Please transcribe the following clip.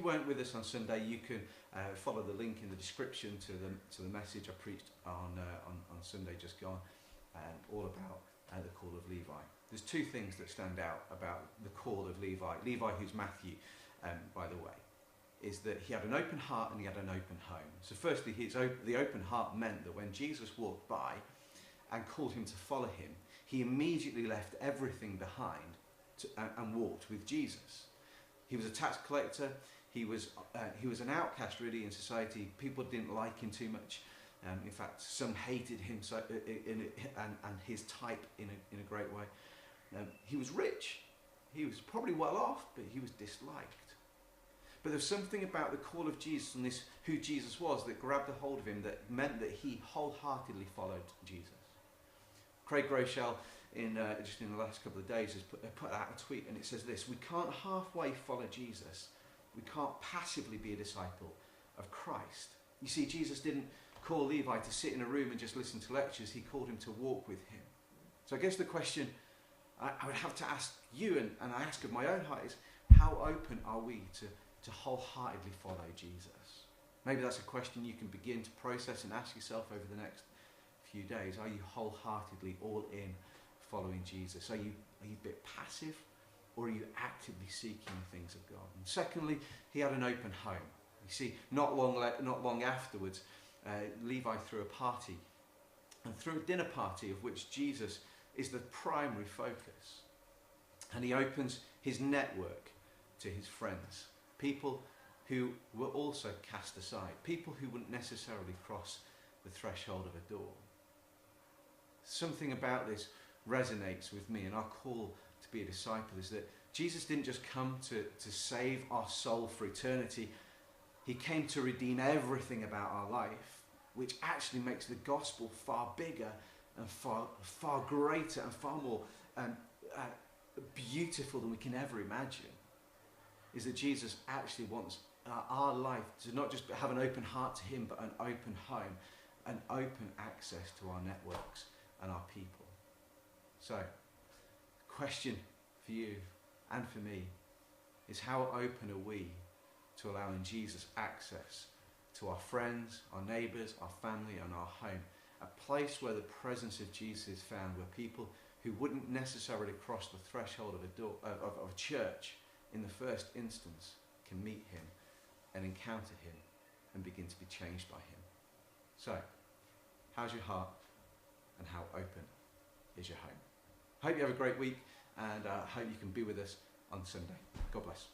weren't with us on Sunday, you can follow the link in the description to the message I preached on Sunday just gone, all about the call of Levi. There's two things that stand out about the call of Levi. Levi, who's Matthew, by the way, is that he had an open heart and he had an open home. So firstly, the open heart meant that when Jesus walked by and called him to follow him, he immediately left everything behind and walked with Jesus. He was a tax collector. He was an outcast really in society. People didn't like him too much. In fact, some hated him and his type in a great way. He was rich. He was probably well off, but he was disliked. But there's something about the call of Jesus and who Jesus was that grabbed a hold of him that meant that he wholeheartedly followed Jesus. Craig Groeschel, just in the last couple of days, has put out a tweet, and it says this: we can't halfway follow Jesus. We can't passively be a disciple of Christ. You see, Jesus didn't call Levi to sit in a room and just listen to lectures. He called him to walk with him. So I guess the question I would have to ask you, and I ask of my own heart, is how open are we to wholeheartedly follow Jesus? Maybe that's a question you can begin to process and ask yourself over the next few days. Are you wholeheartedly all in following Jesus? Are you a bit passive, or are you actively seeking the things of God? And secondly, he had an open home. You see, not long afterwards, Levi threw a party, and threw a dinner party of which Jesus is the primary focus. And he opens his network to his friends, people who were also cast aside, people who wouldn't necessarily cross the threshold of a door. Something about this resonates with me, and our call to be a disciple is that Jesus didn't just come to save our soul for eternity. He came to redeem everything about our life, which actually makes the gospel far bigger and far greater and far more beautiful than we can ever imagine. Is that Jesus actually wants our life to not just have an open heart to him, but an open home, an open access to our networks and our people. So, question for you and for me is, how open are we to allowing Jesus access to our friends, our neighbours, our family and our home? A place where the presence of Jesus is found, where people who wouldn't necessarily cross the threshold of a door of a church in the first instance can meet him and encounter him and begin to be changed by him. So, how's your heart and how open is your home? I hope you have a great week, and I hope you can be with us on Sunday. God bless.